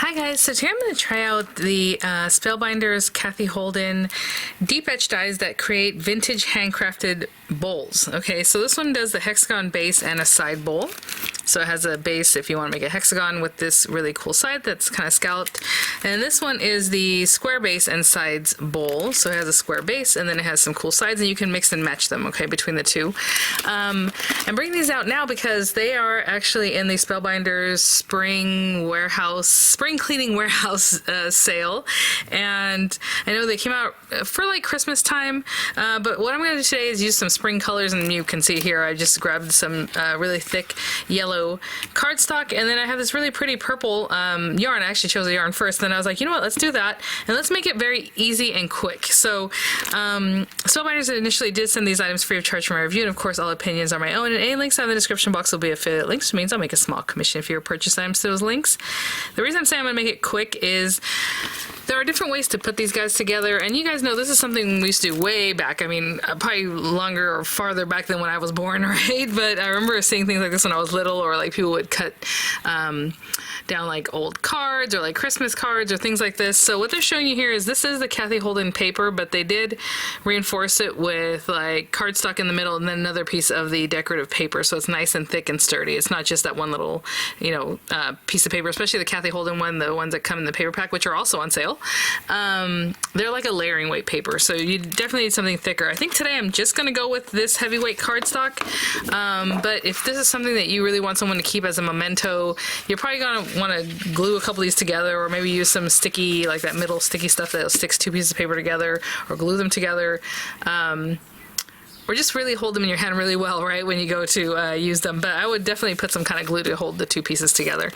Hi guys, so today I'm going to try out the Spellbinders Cathe Holden deep etch dies that create vintage handcrafted bowls. Okay, so this one does the hexagon base and a side bowl. So it has a base if you want to make a hexagon with this really cool side that's kind of scalloped. And this one is the square base and sides bowl. So it has a square base and then it has some cool sides and you can mix and match them, okay, between the two. I'm bringing these out now because they are actually in the Spellbinders spring cleaning warehouse sale. And I know they came out for like Christmas time, but what I'm going to do today is use some spring colors, and you can see here I just grabbed some really thick yellow cardstock, and then I have this really pretty purple yarn. I actually chose a yarn first, then I was like, you know what, let's do that, and let's make it very easy and quick. So Spellbinders initially did send these items free of charge for my review, and of course all opinions are my own, and any links I have in the description box will be affiliate links, which means I'll make a small commission if you purchase items to those links. The reason I'm saying I'm going to make it quick is there are different ways to put these guys together, and you guys know this is something we used to do way back. I mean, probably longer or farther back than when I was born, right? But I remember seeing things like this when I was little, or like people would cut down like old cards or like Christmas cards or things like this. So what they're showing you here is this is the Cathe Holden paper, but they did reinforce it with like cardstock in the middle and then another piece of the decorative paper. So it's nice and thick and sturdy. It's not just that one little, you know, piece of paper, especially the Cathe Holden one, the ones that come in the paper pack, which are also on sale. They're like a layering weight paper, so you definitely need something thicker. I think today I'm just going to go with this heavyweight cardstock, but if this is something that you really want someone to keep as a memento, you're probably going to want to glue a couple of these together, or maybe use some sticky, like that middle sticky stuff that sticks two pieces of paper together, or glue them together. Or just really hold them in your hand really well, right, when you go to use them. But I would definitely put some kind of glue to hold the two pieces together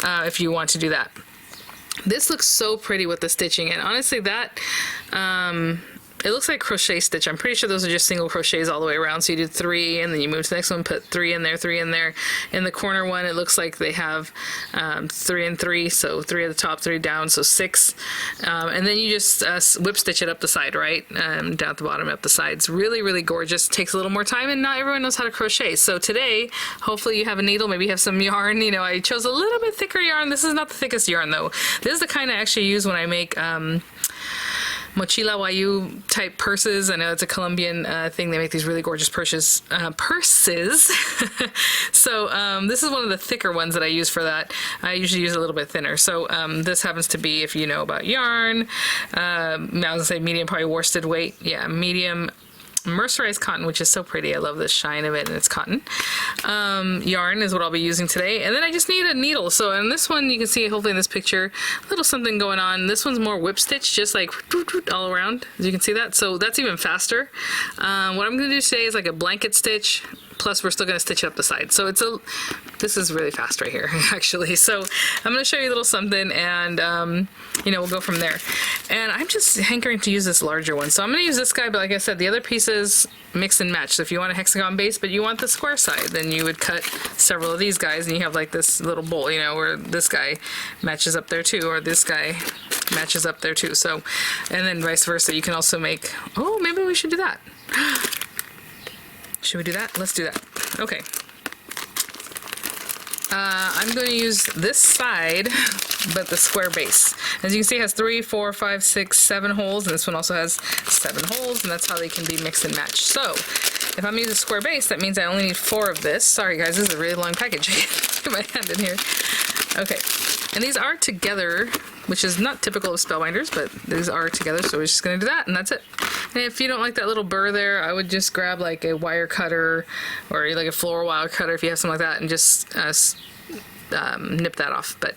if you want to do that. This looks so pretty with the stitching, and honestly that it looks like crochet stitch. I'm pretty sure those are just single crochets all the way around. So you did 3 and then you move to the next one, put 3 in there, 3 in there. In the corner one, it looks like they have 3 and 3, so 3 at the top, 3 down, so 6. And then you just whip stitch it up the side, right? Down at the bottom, up the sides. Really, really gorgeous. Takes a little more time, and not everyone knows how to crochet. So today, hopefully you have a needle, maybe you have some yarn. You know, I chose a little bit thicker yarn. This is not the thickest yarn though. This is the kind I actually use when I make mochila wayu type purses. I know it's a Colombian thing. They make these really gorgeous purses. So this is one of the thicker ones that I use for that. I usually use a little bit thinner. So this happens to be, if you know about yarn, I was gonna say medium, probably worsted weight. Yeah, medium mercerized cotton, which is so pretty. I love the shine of it, and it's cotton. Yarn is what I'll be using today, and then I just need a needle. So in this one, you can see hopefully in this picture a little something going on. This one's more whip stitch, just like all around, as you can see that. So that's even faster. What I'm going to do today is like a blanket stitch, plus we're still going to stitch up the side. So this is really fast right here, actually. So I'm going to show you a little something, and you know, we'll go from there. And I'm just hankering to use this larger one, so I'm going to use this guy. But like I said, the other pieces mix and match. So if you want a hexagon base but you want the square side, then you would cut several of these guys, and you have like this little bowl, you know, where this guy matches up there too, or this guy matches up there too. So, and then vice versa. You can also make, oh, maybe we should do that. Should we do that? Let's do that. Okay. I'm going to use this side, but the square base. As you can see, it has 3, 4, 5, 6, 7 holes, and this one also has 7 holes, and that's how they can be mixed and matched. So, if I'm using a square base, that means I only need 4 of this. Sorry guys, this is a really long package. Get my hand in here. Okay, and these are together, which is not typical of Spellbinders, but these are together, so we're just going to do that, and that's it. And if you don't like that little burr there, I would just grab like a wire cutter, or like a floral wire cutter if you have something like that, and just nip that off. But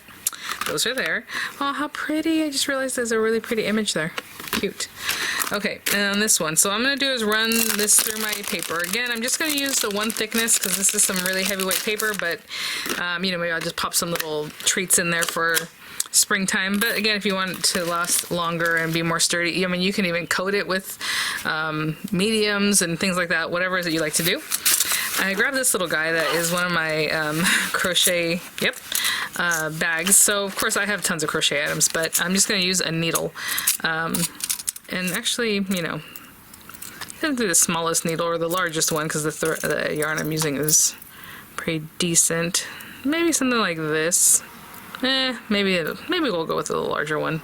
those are there. Oh, how pretty. I just realized there's a really pretty image there. Cute. Okay, and on this one, so what I'm going to do is run this through my paper. Again, I'm just going to use the 1 thickness because this is some really heavyweight paper, but you know, maybe I'll just pop some little treats in there for springtime. But again, if you want it to last longer and be more sturdy, I mean, you can even coat it with mediums and things like that, whatever it is that you like to do. I grabbed this little guy that is one of my crochet, bags. So of course I have tons of crochet items, but I'm just going to use a needle. And actually, you know, I'm going to do the smallest needle or the largest one, because the yarn I'm using is pretty decent. Maybe something like this. maybe we'll go with a little larger one.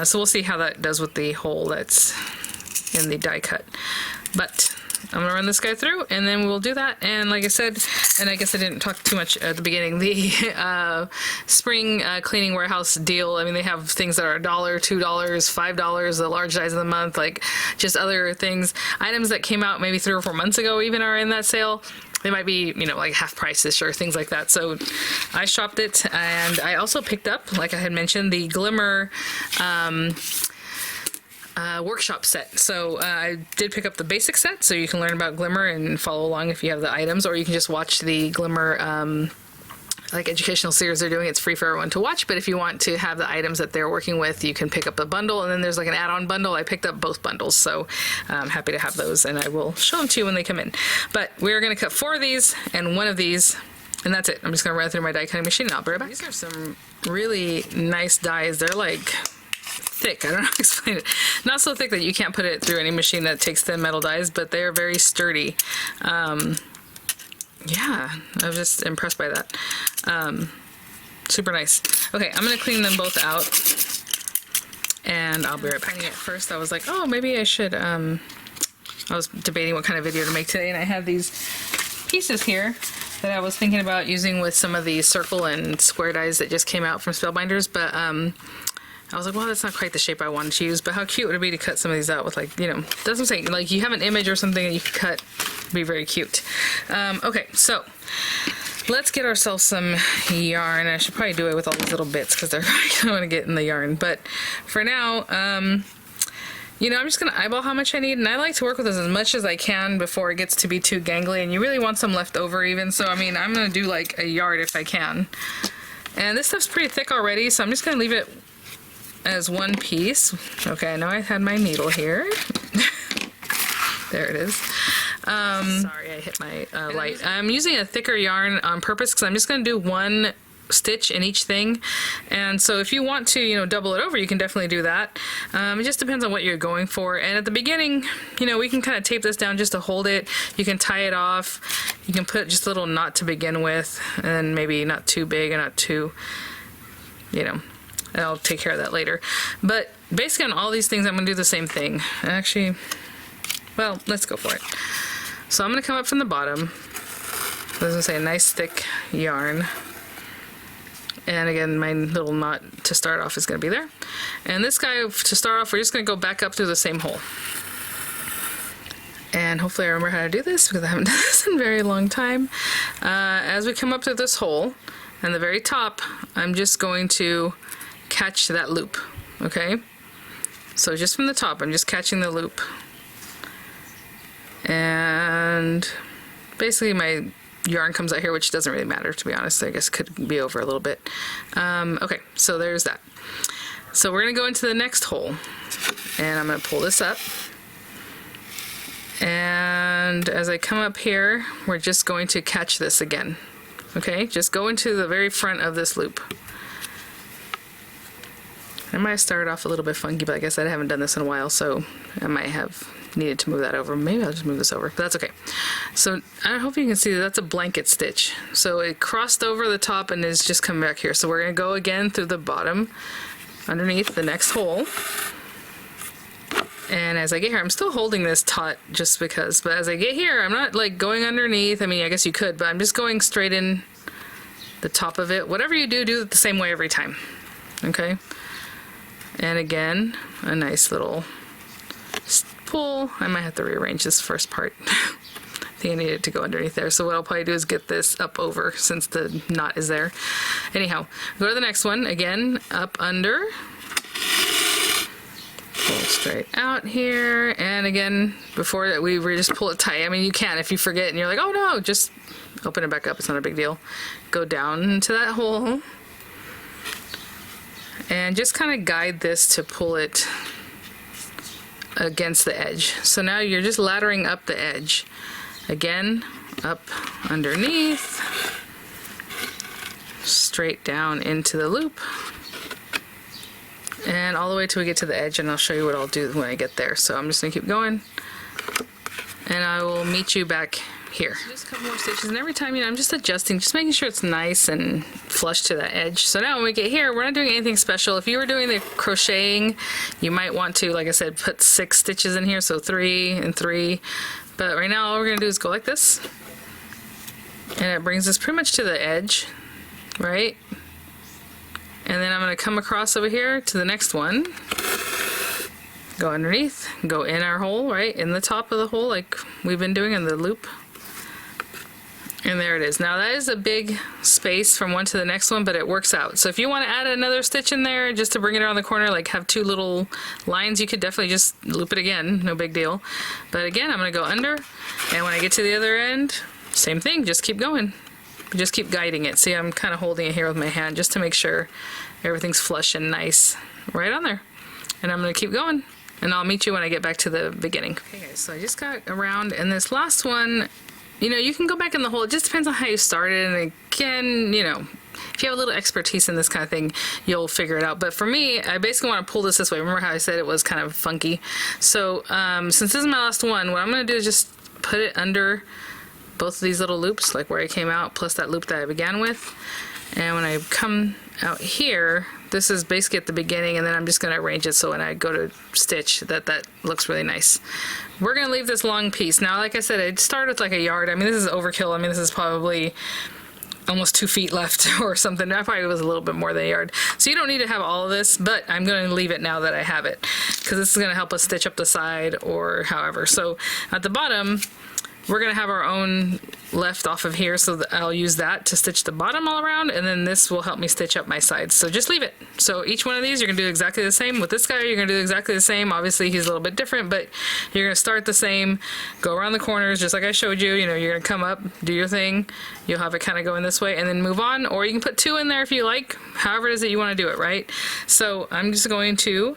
So we'll see how that does with the hole that's in the die cut. But I'm gonna run this guy through and then we'll do that. And like I said, and I guess I didn't talk too much at the beginning, the spring cleaning warehouse deal, I mean, they have things that are $1, $2, $5, the large size of the month, like just other things. Items that came out maybe 3 or 4 months ago even are in that sale. They might be, you know, like half prices or things like that. So I shopped it, and I also picked up, like I had mentioned, the Glimmer workshop set. So I did pick up the basic set, so you can learn about Glimmer and follow along if you have the items, or you can just watch the Glimmer like educational series they're doing. It's free for everyone to watch, but if you want to have the items that they're working with, you can pick up the bundle, and then there's like an add-on bundle. I picked up both bundles, so I'm happy to have those, and I will show them to you when they come in. But we're going to cut 4 of these and 1 of these, and that's it. I'm just going to run through my die cutting machine and I'll be right back. These are some really nice dies. They're like thick. I don't know how to explain it. Not so thick that you can't put it through any machine that takes thin metal dies, but they are very sturdy. Yeah, I was just impressed by that. Super nice. Okay, I'm gonna clean them both out, and I'll be right back. At first, I was like, oh, maybe I should. I was debating what kind of video to make today, and I have these pieces here that I was thinking about using with some of the circle and square dies that just came out from Spellbinders, but I was like, well, that's not quite the shape I wanted to use, but how cute would it be to cut some of these out with, like, you know, doesn't say, like, you have an image or something that you could cut. It'd be very cute. Okay, so let's get ourselves some yarn. I should probably do it with all these little bits because they're probably going to want to get in the yarn, but for now, you know, I'm just going to eyeball how much I need, and I like to work with this as much as I can before it gets to be too gangly, and you really want some left over even, so, I mean, I'm going to do, like, a yard if I can. And this stuff's pretty thick already, so I'm just going to leave it as one piece. Okay, I know I had my needle here. There it is. Sorry, I hit my light. I'm using a thicker yarn on purpose because I'm just going to do 1 stitch in each thing, and so if you want to, you know, double it over, you can definitely do that. It just depends on what you're going for, and at the beginning, you know, we can kind of tape this down just to hold it. You can tie it off, you can put just a little knot to begin with, and maybe not too big and not too, you know, and I'll take care of that later. But basically on all these things, I'm going to do the same thing. Actually, well, let's go for it. So I'm going to come up from the bottom. I was going to say a nice thick yarn. And again, my little knot to start off is going to be there. And this guy, to start off, we're just going to go back up through the same hole. And hopefully I remember how to do this because I haven't done this in a very long time. As we come up to this hole, and the very top, I'm just going to catch that loop, okay? So just from the top, I'm just catching the loop. And basically my yarn comes out here, which doesn't really matter, to be honest. I guess it could be over a little bit. Okay, so there's that. So we're gonna go into the next hole, and I'm gonna pull this up. And as I come up here, we're just going to catch this again. Okay, just go into the very front of this loop. I might have started off a little bit funky, but I guess I haven't done this in a while, so I might have needed to move that over. Maybe I'll just move this over, but that's okay. So I hope you can see that that's a blanket stitch. So it crossed over the top and is just coming back here. So we're going to go again through the bottom, underneath the next hole. And as I get here, I'm still holding this taut just because, but as I get here, I'm not like going underneath. I mean, I guess you could, but I'm just going straight in the top of it. Whatever you do, do it the same way every time. Okay? And again, a nice little pull. I might have to rearrange this first part. I think I need it to go underneath there. So what I'll probably do is get this up over since the knot is there. Anyhow, go to the next one. Again, up under. Pull straight out here. And again, before that, we just pull it tight. I mean, you can if you forget and you're like, oh no, just open it back up. It's not a big deal. Go down into that hole. And just kind of guide this to pull it against the edge. So now you're just laddering up the edge. Again, up underneath, straight down into the loop, and all the way till we get to the edge, and I'll show you what I'll do when I get there. So I'm just gonna keep going, and I will meet you back here. Just a couple more stitches, and every time, you know, I'm just adjusting, just making sure it's nice and flush to that edge. So now when we get here, we're not doing anything special. If you were doing the crocheting, you might want to, like I said, put 6 stitches in here, so 3 and 3. But right now all we're gonna do is go like this, and it brings us pretty much to the edge, right? And then I'm gonna come across over here to the next one, go underneath, go in our hole, right in the top of the hole like we've been doing in the loop. And there it is. Now that is a big space from one to the next one, but it works out. So if you want to add another stitch in there just to bring it around the corner, like have 2 little lines, you could definitely just loop it again, no big deal. But again, I'm going to go under, and when I get to the other end, same thing, just keep going. Just keep guiding it. See, I'm kind of holding it here with my hand just to make sure everything's flush and nice right on there. And I'm going to keep going, and I'll meet you when I get back to the beginning. Okay guys, so I just got around, and this last one, you know, you can go back in the hole. It just depends on how you started, and again, you know, if you have a little expertise in this kind of thing, you'll figure it out. But for me, I basically want to pull this way. Remember how I said it was kind of funky? So since this is my last one, what I'm going to do is just put it under both of these little loops, like where I came out, plus that loop that I began with. And when I come out here, this is basically at the beginning, and then I'm just going to arrange it so when I go to stitch that looks really nice. We're going to leave this long piece. Now, like I said, I started with like a yard. I mean, this is overkill. I mean, this is probably almost 2 feet left or something. That probably was a little bit more than a yard. So you don't need to have all of this, but I'm going to leave it now that I have it, because this is going to help us stitch up the side or however. So at the bottom, we're going to have our own left off of here, so I'll use that to stitch the bottom all around, and then this will help me stitch up my sides. So just leave it. So each one of these, you're going to do exactly the same. With this guy, you're going to do exactly the same. Obviously, he's a little bit different, but you're going to start the same, go around the corners, just like I showed you. You know, you're going to come up, do your thing. You'll have it kind of going this way, and then move on, or you can put 2 in there if you like, however it is that you want to do it, right? So I'm just going to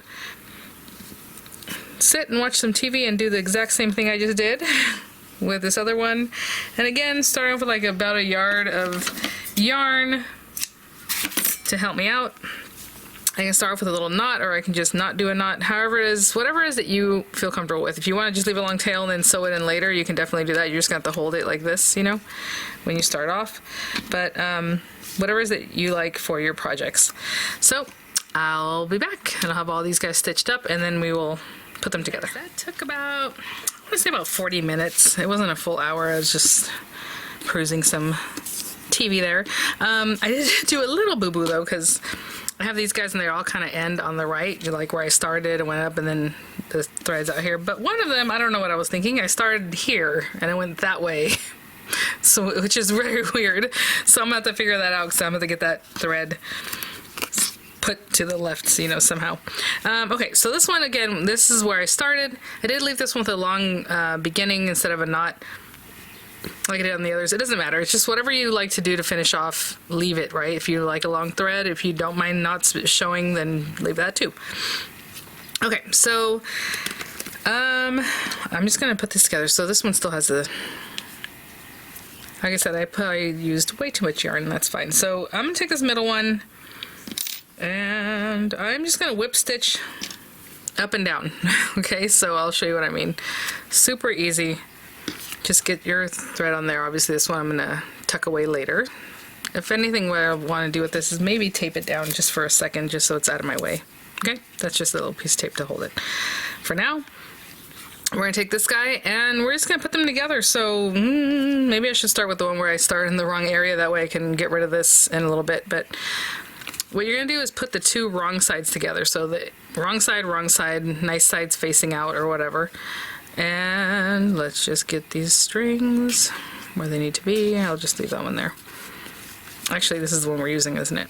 sit and watch some TV and do the exact same thing I just did with this other one. And again, starting off with like about a yard of yarn to help me out. I can start off with a little knot, or I can just not do a knot, however it is, whatever it is that you feel comfortable with. If you want to just leave a long tail and then sew it in later, you can definitely do that. You're just going to have to hold it like this, you know, when you start off. But whatever it is that you like for your projects. So I'll be back, and I'll have all these guys stitched up, and then we will put them together. That took about, I want to say about 40 minutes. It wasn't a full hour. I was just cruising some TV there. I did do a little boo-boo though, because I have these guys and they all kind of end on the right, like where I started and went up, and then the threads out here. But one of them, I don't know what I was thinking. I started here and I went that way, so which is very weird. So I'm gonna have to figure that out, because I'm gonna have to get that thread put to the left, you know, somehow. Okay, so this one, again, this is where I started. I did leave this one with a long beginning instead of a knot like I did on the others. It doesn't matter. It's just whatever you like to do to finish off, leave it, right? If you like a long thread, if you don't mind knots showing, then leave that too. Okay, so I'm just gonna put this together. So this one still has the, like I said, I probably used way too much yarn. That's fine. So I'm gonna take this middle one, and I'm just gonna whip stitch up and down. Okay, so I'll show you what I mean. Super easy. Just get your thread on there. Obviously this one I'm gonna tuck away later. If anything, what I want to do with this is maybe tape it down just for a second, just so it's out of my way. Okay, that's just a little piece of tape to hold it. For now, we're gonna take this guy and we're just gonna put them together. So maybe I should start with the one where I start in the wrong area. That way I can get rid of this in a little bit. But what you're gonna do is put the 2 wrong sides together. So the wrong side, nice sides facing out or whatever. And let's just get these strings where they need to be. I'll just leave that one there. Actually, this is the one we're using, isn't it?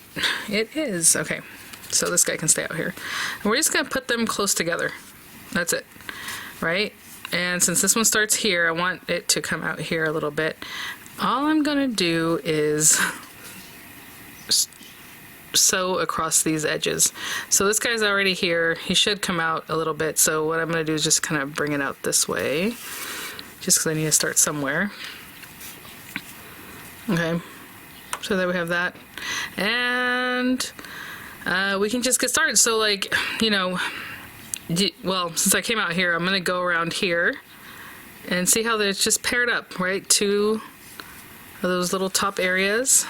It is. Okay, so this guy can stay out here. And we're just gonna put them close together. That's it, right? And since this one starts here, I want it to come out here a little bit. All I'm gonna do is sew across these edges. So this guy's already here. He should come out a little bit. So what I'm going to do is just kind of bring it out this way, just because I need to start somewhere. Okay, so there we have that. And we can just get started. So like, you know, well, since I came out here, I'm going to go around here And see how it's just paired up, right? Two of those little top areas.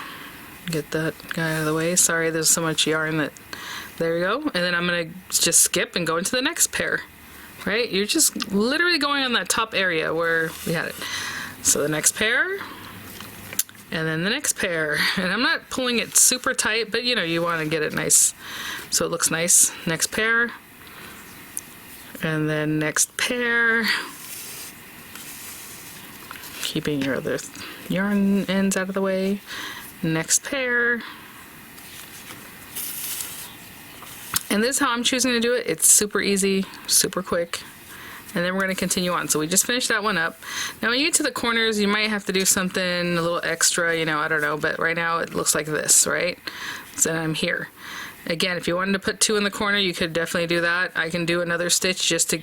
Get that guy out of the way. Sorry, there's so much yarn that, there you go. And then I'm gonna just skip and go into the next pair, right? You're just literally going on that top area where we had it. So the next pair, and then the next pair. And I'm not pulling it super tight, but you know, you wanna get it nice so it looks nice. Next pair, and then next pair. Keeping your other yarn ends out of the way. Next pair. And this is how I'm choosing to do it. It's super easy, super quick. And then we're going to continue on. So we just finished that one up. Now when you get to the corners, you might have to do something a little extra, you know, I don't know, but right now it looks like this, right? So I'm here. Again, if you wanted to put 2 in the corner, you could definitely do that. I can do another stitch just to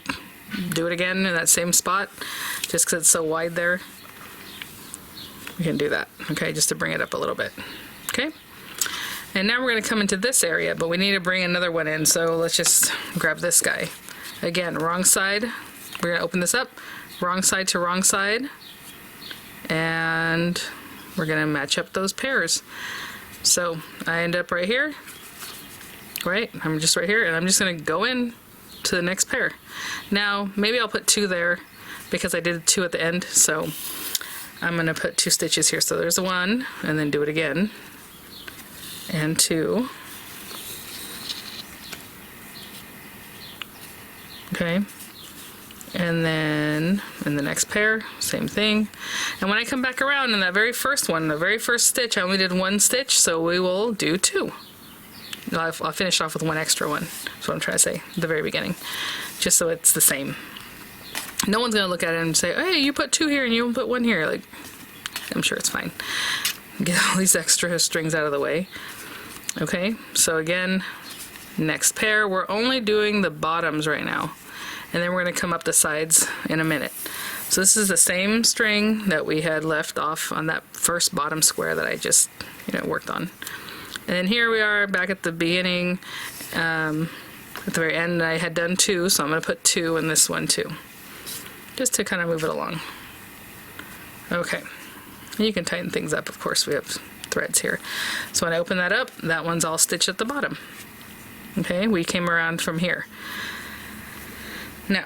do it again in that same spot, just because it's so wide there. We can do that, okay, just to bring it up a little bit, okay? And now we're going to come into this area, but we need to bring another one in, so let's just grab this guy. Again, wrong side. We're going to open this up, wrong side to wrong side, and we're going to match up those pairs. So I end up right here, right? I'm just right here, and I'm just going to go in to the next pair. Now, maybe I'll put 2 there because I did 2 at the end, so I'm going to put 2 stitches here. So there's 1, and then do it again, and 2. Okay, and then in the next pair, same thing. And when I come back around in that very first one, the very first stitch, I only did 1 stitch, so we will do 2. I'll finish off with 1 extra one. That's what I'm trying to say at the very beginning, just so it's the same. No one's gonna look at it and say, hey, you put 2 here and you put 1 here. Like, I'm sure it's fine. Get all these extra strings out of the way. Okay, so again, next pair, we're only doing the bottoms right now. And then we're gonna come up the sides in a minute. So this is the same string that we had left off on that first bottom square that I just, you know, worked on. And then here we are back at the beginning, at the very end. I had done 2, so I'm gonna put 2 in this one too, just to kind of move it along. Okay, and you can tighten things up, of course, we have threads here. So when I open that up, that one's all stitched at the bottom. Okay, we came around from here. Now,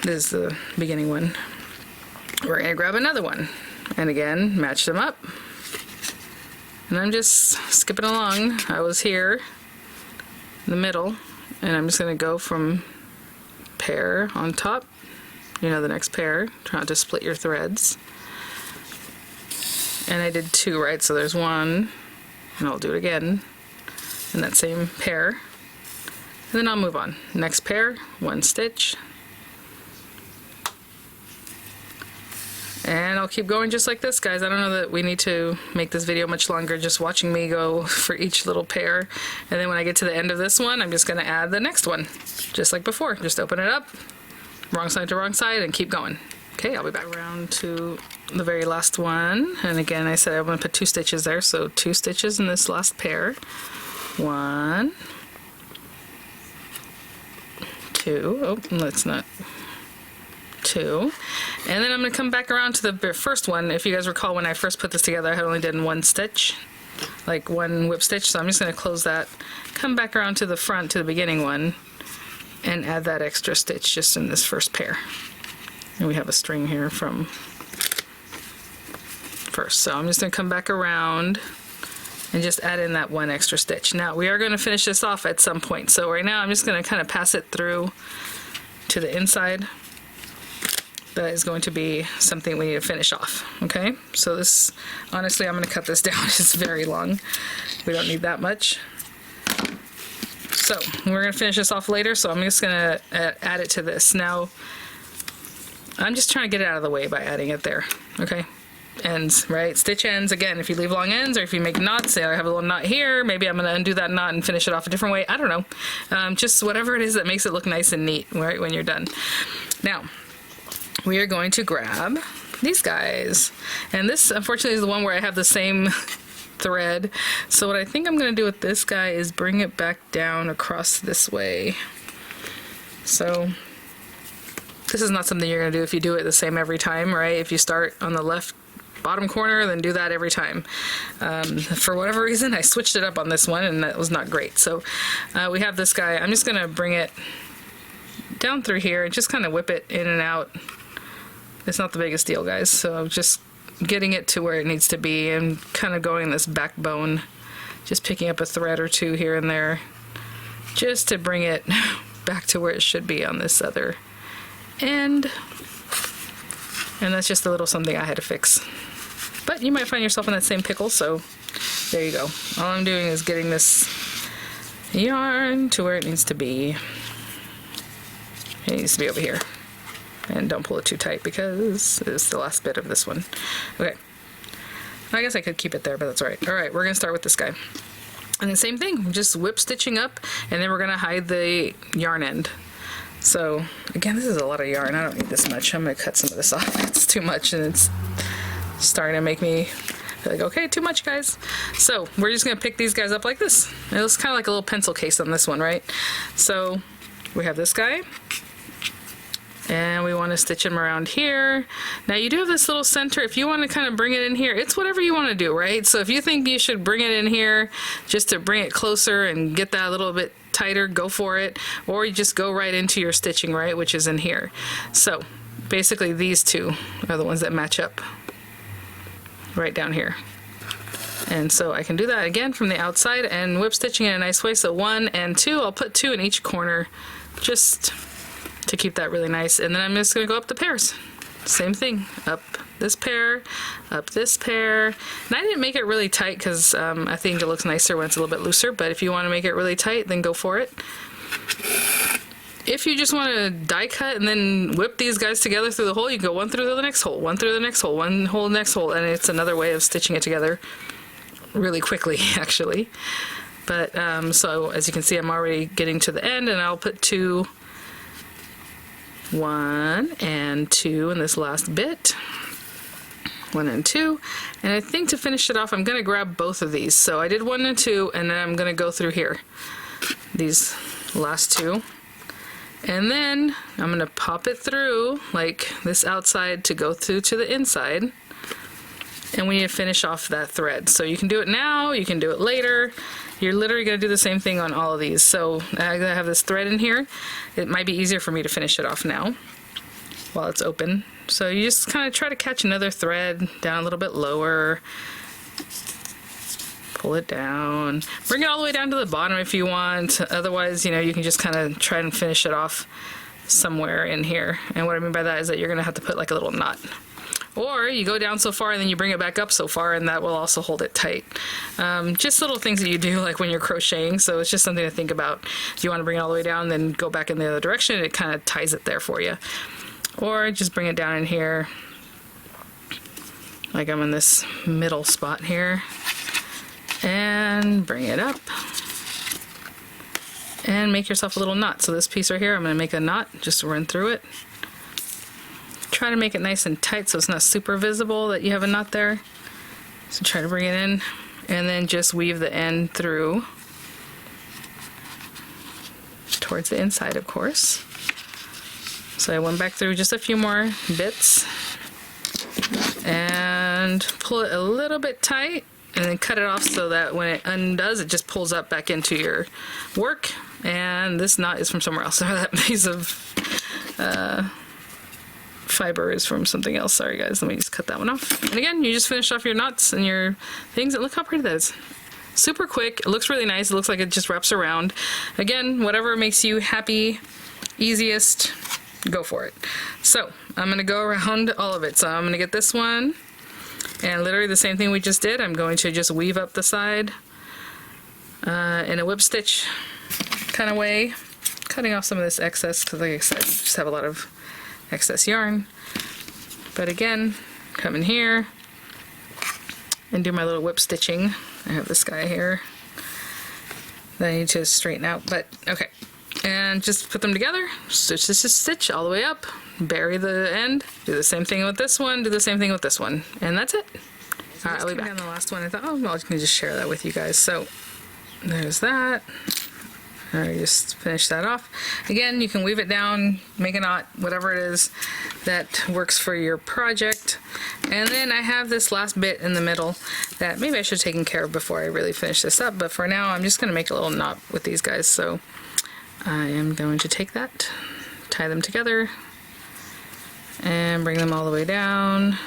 this is the beginning one. We're gonna grab another one, and again, match them up. And I'm just skipping along. I was here in the middle, and I'm just gonna go from pair on top, you know, the next pair. Try not to split your threads. And I did 2, right? So there's 1, and I'll do it again in that same pair. And then I'll move on. Next pair, 1 stitch. And I'll keep going just like this, guys. I don't know that we need to make this video much longer, just watching me go for each little pair. And then when I get to the end of this one, I'm just gonna add the next one, just like before. Just open it up, wrong side to wrong side, and keep going. Okay, I'll be back around to the very last one. And again, I said I'm gonna put 2 stitches there, so 2 stitches in this last pair. 1, 2, oh, let's not, 2. And then I'm going to come back around to the first one. If you guys recall, when I first put this together, I had only done 1 stitch, like 1 whip stitch, so I'm just going to close that, come back around to the front, to the beginning one, and add that extra stitch just in this first pair. And we have a string here from first, so I'm just going to come back around and just add in that 1 extra stitch. Now we are going to finish this off at some point, so right now I'm just going to kind of pass it through to the inside. That is going to be something we need to finish off. Okay, so this, honestly, I'm going to cut this down. It's very long. We don't need that much. So we're going to finish this off later, so I'm just going to add it to this. Now I'm just trying to get it out of the way by adding it there. Okay, ends, right? Stitch ends. Again, if you leave long ends or if you make knots, say I have a little knot here, maybe I'm going to undo that knot and finish it off a different way. I don't know. Just whatever it is that makes it look nice and neat, right, when you're done. Now we are going to grab these guys, and this unfortunately is the one where I have the same thread. So what I think I'm going to do with this guy is bring it back down across this way. So This is not something you're going to do if you do it the same every time, right? If you start on the left bottom corner, then do that every time. For whatever reason, I switched it up on this one, and that was not great. So we have this guy. I'm just going to bring it down through here and just kind of whip it in and out. It's not the biggest deal, guys. So just getting it to where it needs to be and kind of going this backbone, just picking up a thread or two here and there, just to bring it back to where it should be on this other end. And that's just a little something I had to fix. But you might find yourself in that same pickle, so there you go. All I'm doing is getting this yarn to where it needs to be. It needs to be over here. And don't pull it too tight because it's the last bit of this one. Okay. I guess I could keep it there, but that's alright. Alright, we're going to start with this guy. And the same thing, just whip stitching up, and then we're going to hide the yarn end. So, again, this is a lot of yarn. I don't need this much. I'm going to cut some of this off. It's too much, and it's starting to make me feel like, okay, too much, guys. So, we're just going to pick these guys up like this. It looks kind of like a little pencil case on this one, right? So, we have this guy. And we want to stitch him around here. Now you do have this little center. If you want to kind of bring it in here, it's whatever you want to do, right? So if you think you should bring it in here just to bring it closer and get that a little bit tighter, go for it. Or you just go right into your stitching, right, which is in here. So basically these two are the ones that match up right down here. And so I can do that again from the outside and whip stitching in a nice way. So 1 and 2, I'll put 2 in each corner just to keep that really nice. And then I'm just going to go up the pairs. Same thing. Up this pair, up this pair. And I didn't make it really tight because I think it looks nicer when it's a little bit looser, but if you want to make it really tight, then go for it. If you just want to die cut and then whip these guys together through the hole, you can go one through the next hole, one through the next hole, one hole, next hole, and it's another way of stitching it together really quickly, actually. But so as you can see, I'm already getting to the end, and I'll put 2, 1 and 2 in this last bit. 1 and 2. And I think to finish it off, I'm going to grab both of these. So I did 1 and 2, and then I'm going to go through here. These last 2. And then I'm going to pop it through, like this outside to go through to the inside. And we need to finish off that thread. So you can do it now, you can do it later. You're literally going to do the same thing on all of these. So I have this thread in here. It might be easier for me to finish it off now while it's open. So you just kind of try to catch another thread down a little bit lower. Pull it down. Bring it all the way down to the bottom if you want. Otherwise, you know, you can just kind of try and finish it off somewhere in here. And what I mean by that is that you're going to have to put like a little knot. Or you go down so far and then you bring it back up so far, and that will also hold it tight. Just little things that you do like when you're crocheting, so it's just something to think about. If you want to bring it all the way down, then go back in the other direction, and it kind of ties it there for you. Or just bring it down in here, like I'm in this middle spot here, and bring it up. And make yourself a little knot. So this piece right here, I'm going to make a knot, just run through it. Try to make it nice and tight so it's not super visible that you have a knot there. So try to bring it in, and then just weave the end through towards the inside, of course. So I went back through just a few more bits and pull it a little bit tight, and then cut it off so that when it undoes, it just pulls up back into your work. And this knot is from somewhere else. So that piece of fiber is from something else. Sorry guys, let me just cut that one off. And again, you just finish off your knots and your things, and look how pretty that is. Super quick, it looks really nice, it looks like it just wraps around. Again, whatever makes you happy, easiest, go for it. So I'm going to go around all of it. So I'm going to get this one, and literally the same thing we just did. I'm going to just weave up the side in a whip stitch kind of way, cutting off some of this excess because, like I said, I just have a lot of excess yarn. But again, come in here and do my little whip stitching. I have this guy here that I need to straighten out, but okay. And just put them together, stitch, stitch, stitch all the way up, bury the end, do the same thing with this one, do the same thing with this one, and that's it. All right, I'll be back. On the last one, I thought, oh, well, I can just share that with you guys. So there's that. I just finish that off. Again, you can weave it down, make a knot, whatever it is that works for your project. And then I have this last bit in the middle that maybe I should have taken care of before I really finish this up, but for now I'm just going to make a little knot with these guys. So I am going to take that, tie them together, and bring them all the way down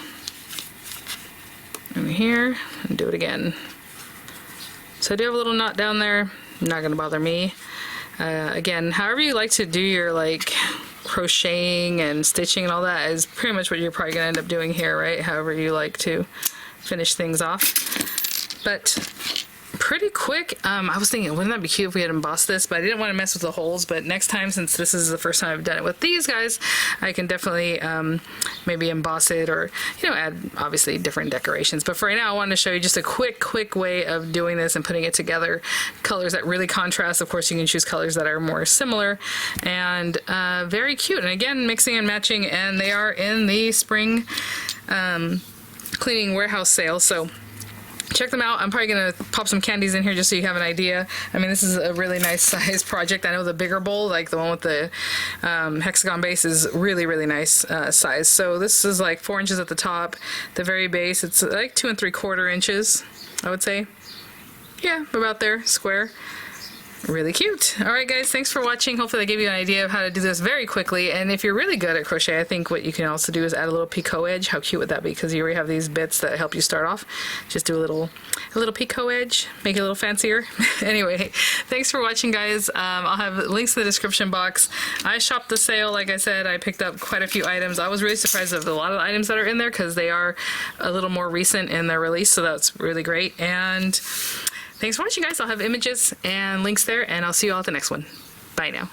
in here, and do it again. So I do have a little knot down there, not going to bother me. Again, however you like to do your like crocheting and stitching and all that is pretty much what you're probably gonna end up doing here, right? However you like to finish things off. But pretty quick. I was thinking, wouldn't that be cute if we had embossed this, but I didn't want to mess with the holes. But next time, since this is the first time I've done it with these guys, I can definitely maybe emboss it, or add obviously different decorations. But for right now, I wanted to show you just a quick way of doing this and putting it together. Colors that really contrast. Of course, you can choose colors that are more similar, and very cute. And again, mixing and matching, and they are in the spring cleaning warehouse sale. So check them out. I'm probably going to pop some candies in here just so you have an idea. I mean, this is a really nice size project. I know the bigger bowl, like the one with the hexagon base, is really nice size. So this is like 4 inches at the top. The very base, it's like 2 3/4 inches, I would say. Yeah, about there, square. Really cute. All right, guys, thanks for watching. Hopefully I gave you an idea of how to do this very quickly. And if you're really good at crochet, I think what you can also do is add a little picot edge. How cute would that be? Because you already have these bits that help you start off. Just do a little picot edge, make it a little fancier. Anyway, thanks for watching, guys. I'll have links in the description box. I shopped the sale. Like I said, I picked up quite a few items. I was really surprised at a lot of the items that are in there because they are a little more recent in their release, so that's really great. And thanks for watching, guys. I'll have images and links there, and I'll see you all at the next one. Bye now.